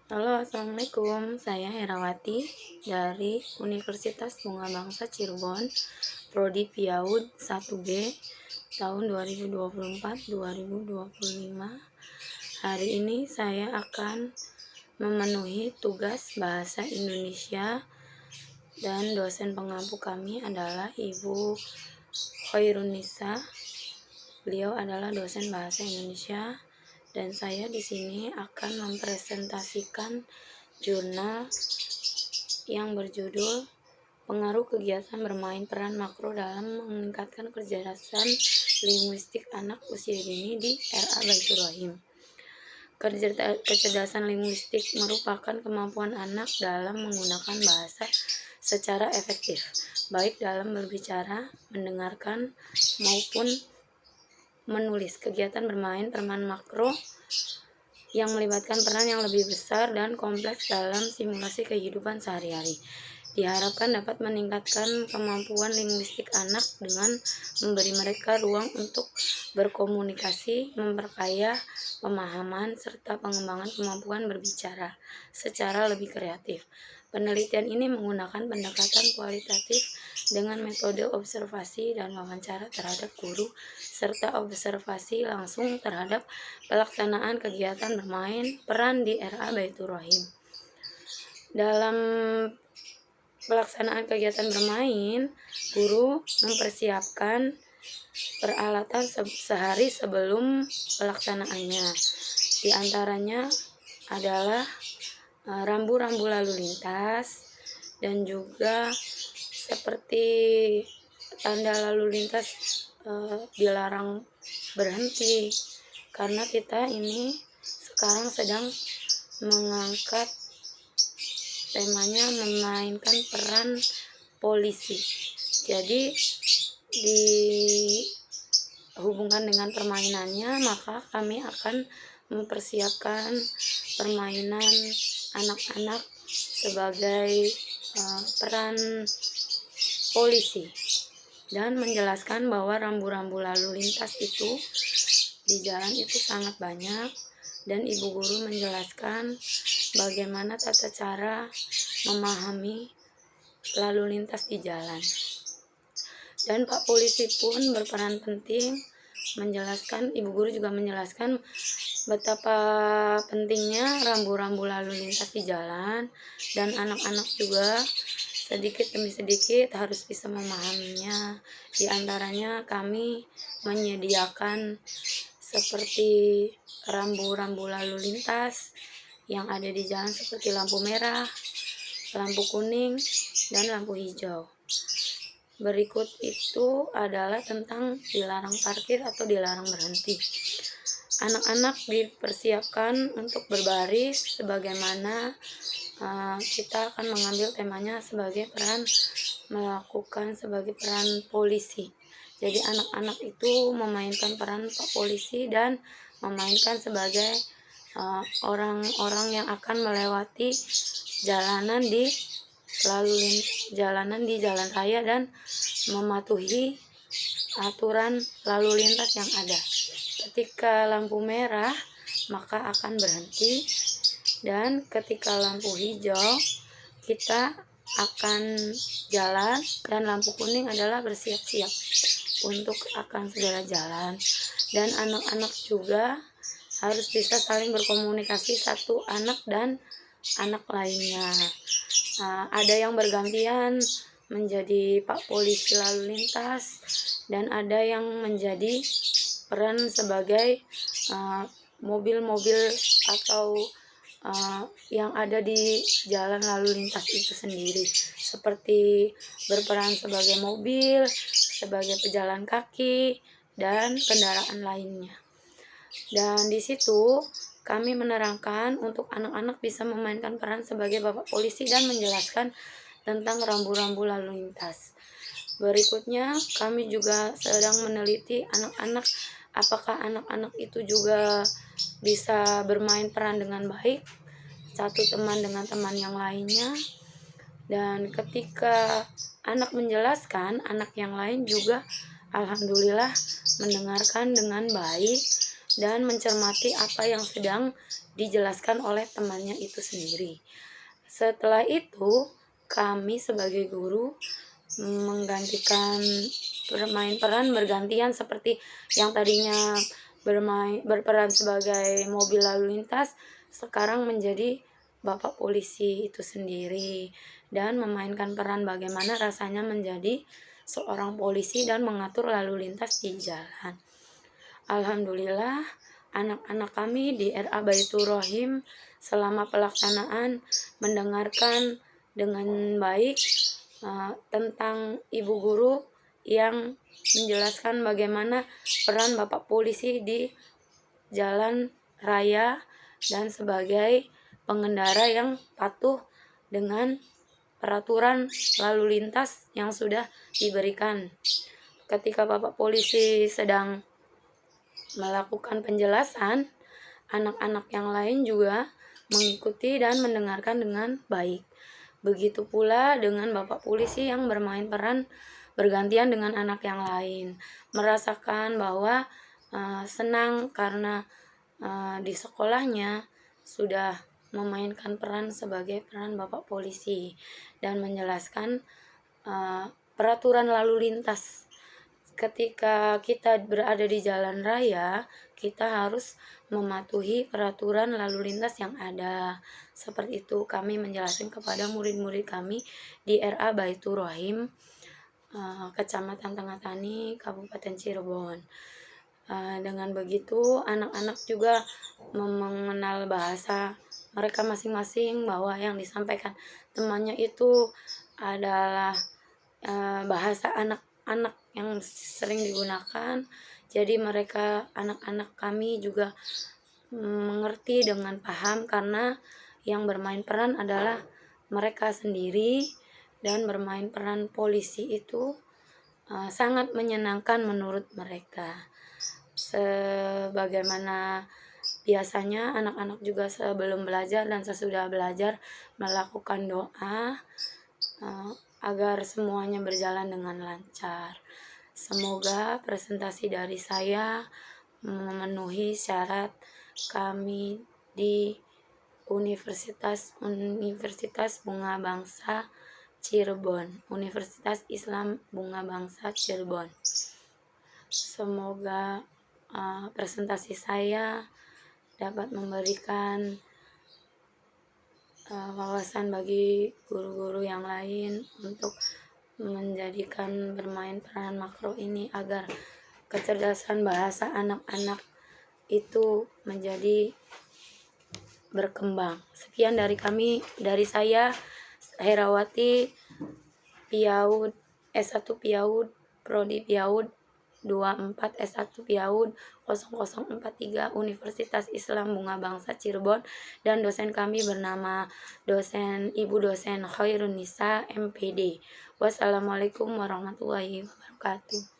Halo, assalamualaikum. Saya Herawati dari Universitas Bunga Bangsa Cirebon, Prodi PIAUD 1B tahun 2024-2025. Hari ini saya akan memenuhi tugas bahasa Indonesia dan dosen pengampu kami adalah Ibu Khairunisa. Beliau adalah dosen bahasa Indonesia dan saya di sini akan mempresentasikan jurnal yang berjudul Pengaruh Kegiatan Bermain Peran Makro dalam Meningkatkan Kecerdasan Linguistik Anak Usia Dini di RA Baitur Rahim. Kecerdasan linguistik merupakan kemampuan anak dalam menggunakan bahasa secara efektif, baik dalam berbicara, mendengarkan, maupun menulis. Kegiatan bermain peran makro yang melibatkan peran yang lebih besar dan kompleks dalam simulasi kehidupan sehari-hari diharapkan dapat meningkatkan kemampuan linguistik anak dengan memberi mereka ruang untuk berkomunikasi, memperkaya pemahaman, serta pengembangan kemampuan berbicara secara lebih kreatif. Penelitian ini menggunakan pendekatan kualitatif dengan metode observasi dan wawancara terhadap guru, serta observasi langsung terhadap pelaksanaan kegiatan bermain peran di RA Baitur Rahim. Dalam pelaksanaan kegiatan bermain, guru mempersiapkan peralatan sehari sebelum pelaksanaannya. Di antaranya adalah rambu-rambu lalu lintas dan juga seperti tanda lalu lintas dilarang berhenti, karena kita ini sekarang sedang mengangkat temanya memainkan peran polisi. Jadi dihubungkan dengan permainannya, maka kami akan mempersiapkan permainan anak-anak sebagai peran polisi dan menjelaskan bahwa rambu-rambu lalu lintas itu di jalan itu sangat banyak, dan ibu guru menjelaskan bagaimana tata cara memahami lalu lintas di jalan. Dan Pak Polisi pun berperan penting menjelaskan, ibu guru juga menjelaskan betapa pentingnya rambu-rambu lalu lintas di jalan, dan anak-anak juga sedikit demi sedikit harus bisa memahaminya. Di antaranya kami menyediakan seperti rambu-rambu lalu lintas yang ada di jalan seperti lampu merah, lampu kuning, dan lampu hijau. Berikut itu adalah tentang dilarang parkir atau dilarang berhenti. Anak-anak dipersiapkan untuk berbaris sebagaimana kita akan mengambil temanya sebagai peran melakukan sebagai peran polisi. Jadi anak-anak itu memainkan peran Pak Polisi dan memainkan sebagai orang-orang yang akan melewati jalanan di jalan raya dan mematuhi aturan lalu lintas yang ada. Ketika lampu merah maka akan berhenti, dan ketika lampu hijau kita akan jalan, dan lampu kuning adalah bersiap-siap untuk akan segera jalan. Dan anak-anak juga harus bisa saling berkomunikasi satu anak dan anak lainnya. Ada yang bergantian menjadi Pak Polisi lalu lintas, dan ada yang menjadi peran sebagai mobil-mobil atau yang ada di jalan lalu lintas itu sendiri, seperti berperan sebagai mobil, sebagai pejalan kaki, dan kendaraan lainnya. Dan di situ kami menerangkan untuk anak-anak bisa memainkan peran sebagai Bapak Polisi dan menjelaskan tentang rambu-rambu lalu lintas. Berikutnya kami juga sedang meneliti anak-anak, apakah anak-anak itu juga bisa bermain peran dengan baik, satu teman dengan teman yang lainnya. Dan ketika anak menjelaskan, anak yang lain juga alhamdulillah mendengarkan dengan baik dan mencermati apa yang sedang dijelaskan oleh temannya itu sendiri. Setelah itu, kami sebagai guru menggantikan bermain peran bergantian, seperti yang tadinya berperan sebagai mobil lalu lintas, sekarang menjadi bapak polisi itu sendiri, dan memainkan peran bagaimana rasanya menjadi seorang polisi dan mengatur lalu lintas di jalan. Alhamdulillah, anak-anak kami di RA Baitur Rohim selama pelaksanaan mendengarkan dengan baik tentang ibu guru yang menjelaskan bagaimana peran bapak polisi di jalan raya dan sebagai pengendara yang patuh dengan peraturan lalu lintas yang sudah diberikan. Ketika bapak polisi sedang melakukan penjelasan, anak-anak yang lain juga mengikuti dan mendengarkan dengan baik. Begitu pula dengan bapak polisi yang bermain peran bergantian dengan anak yang lain, merasakan bahwa senang karena di sekolahnya sudah memainkan peran sebagai peran bapak polisi dan menjelaskan peraturan lalu lintas. Ketika kita berada di jalan raya, kita harus mematuhi peraturan lalu lintas yang ada. Seperti itu kami menjelaskan kepada murid-murid kami di RA Baitur Rohim, Kecamatan Tengah Tani, Kabupaten Cirebon. Dengan begitu, anak-anak juga mengenal bahasa mereka masing-masing, bahwa yang disampaikan temannya itu adalah bahasa anak-anak yang sering digunakan. Jadi mereka, anak-anak kami juga mengerti dengan paham, karena yang bermain peran adalah mereka sendiri, dan bermain peran polisi itu sangat menyenangkan menurut mereka. Sebagaimana biasanya anak-anak juga sebelum belajar dan sesudah belajar melakukan doa agar semuanya berjalan dengan lancar. Semoga presentasi dari saya memenuhi syarat kami di Universitas Bunga Bangsa Cirebon, Universitas Islam Bunga Bangsa Cirebon. Semoga presentasi saya dapat memberikan wawasan bagi guru-guru yang lain untuk menjadikan bermain peran makro ini agar kecerdasan bahasa anak-anak itu menjadi berkembang. Sekian dari saya, Herawati Piaud, S1 Piaud, Prodi Piaud 24, S1 Piaud 0043, Universitas Islam Bunga Bangsa Cirebon, dan dosen kami bernama Ibu dosen Khairun Nisa, MPD. Wassalamualaikum warahmatullahi wabarakatuh.